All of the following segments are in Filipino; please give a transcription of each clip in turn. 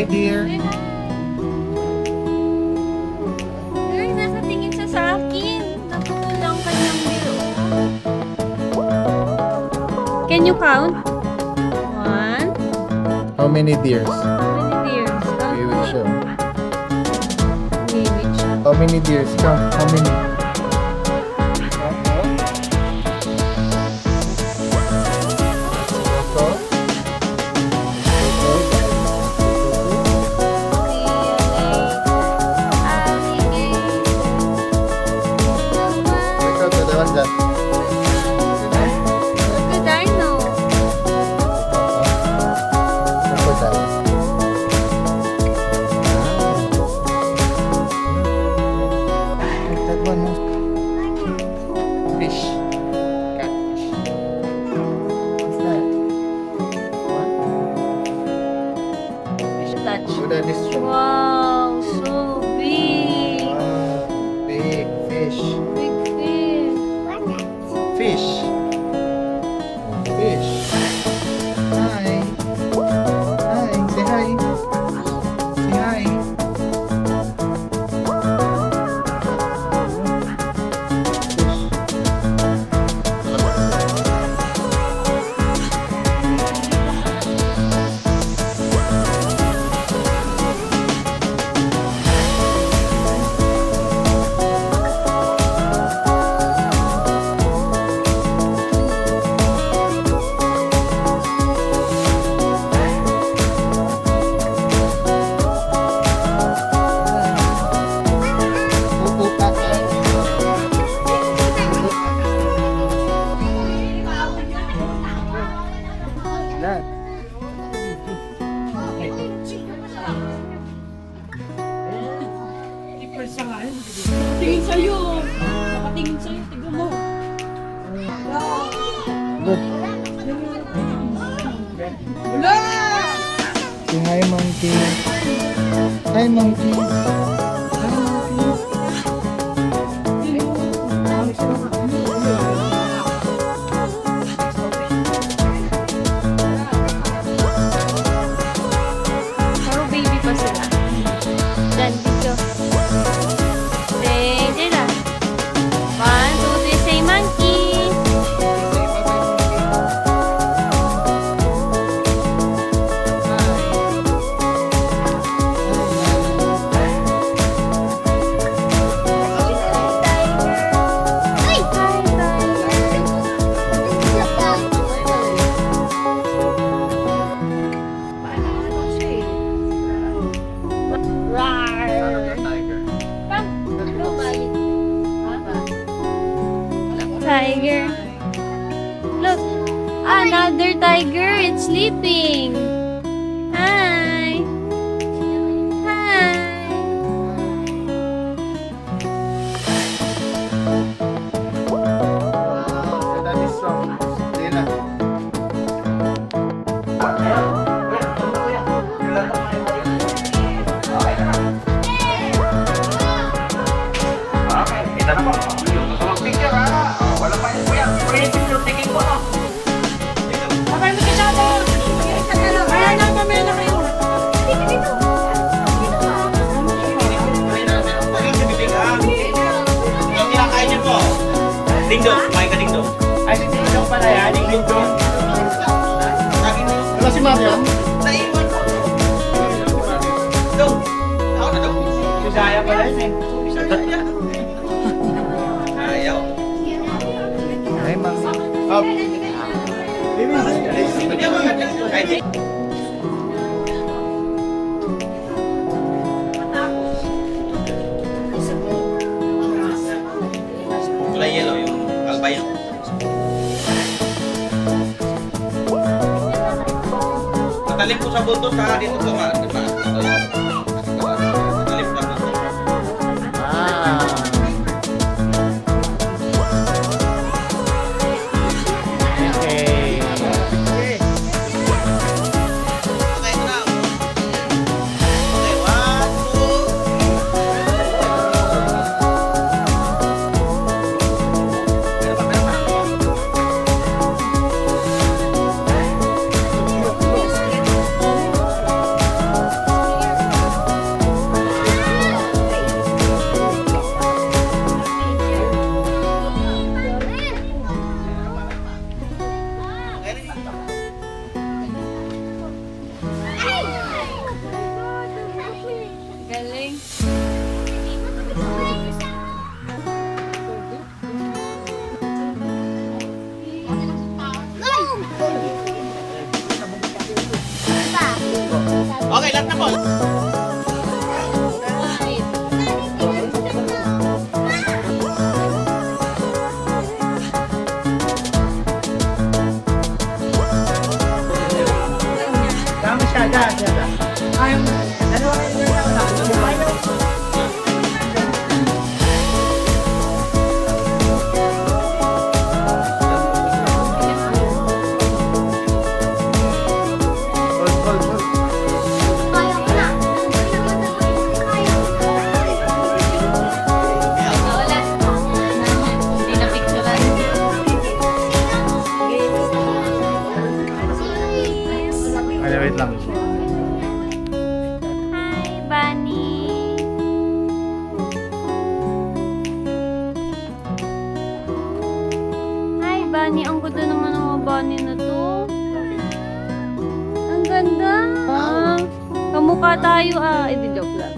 hi, dear. Ay, nakatingin siya sa akin. Natutulong kanyang biro. Can you count? 1. How many deers? How many deers? We will show. Which? How many deers? Count. How many? Fish. Catfish. What's that? What? Fish. Touch. So that is strong. Wow, so big. Wow, big fish. Big fish. Fish. Fish. Hi. Hi. Say hi. Say hi. That. Tingin sa'yo. Nakatingin sa'yo. Tignan mo. Look. Wala! Say hi, monkey. Hi, monkey. Hi, monkey. Puro baby pa sila. Dyan, dito. Ready na. 1, 2, 3, say monkey. Tiger. Look, another tiger. It's sleeping. Hi. Hi. So that is strong. Layla. Kita na po. Gusto mag-picture ha? Wala pa yun. Kuya, picture taking po no? Sabay mo kita mo! Kaya na, mamaya na kayo. Yung kinakain niyo po. Dingdong, kumain ka dingdong. Ay, si dingdong pala yan, yung dingdong. Wala si Mami yan? Naiwan ko. Dong, ako na dong. Bisaya pala yun eh. Bisaya. Ayaw. Hi, Mami. Up. Hindi ako maganda. Ay, di. Kulay yellow, yung albino. Matalim po sa buntot, saka dito sa matalim sa buntot. Ah. Okay. Okay, ito na. Okay, 1, 2. Meron pa, meron pa. Okay, lahat na po. Dami siya, dyan. Ay, dalawa kayo. Hold, hold, hold. Kaya ko na. Wala. Hindi na picturean. Ay, wait lang. Hi, Bunny. Hi, Bunny. Ang ganda naman ng mga bunny na to. Ang ganda. Kamukha tayo Hindi, joke lang.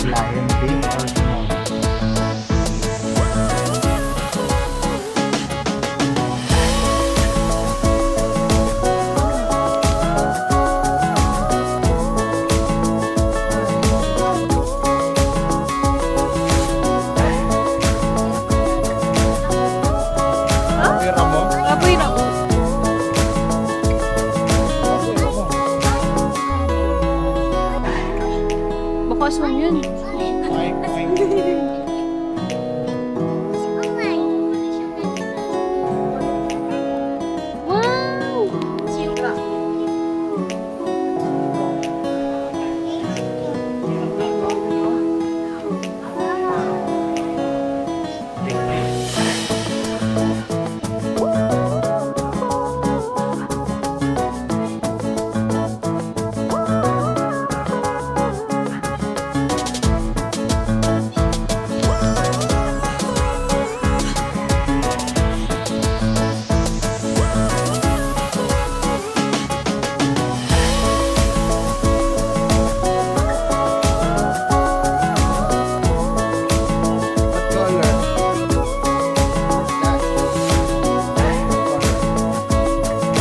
Lion King or Timon? Pira mo? Apoy na ko. Baka swan yun. Ay, ay. Wow! What color?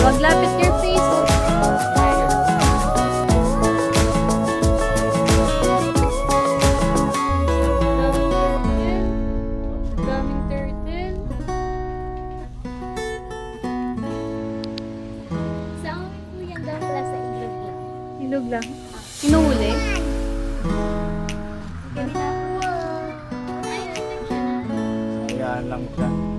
Wag lapit your face. Daming turtle. Saan po yan daw pala sa ilog lang? Ilog lang. Inuuli? Ganito. Ayun, nag siya na. Ayan lang siya.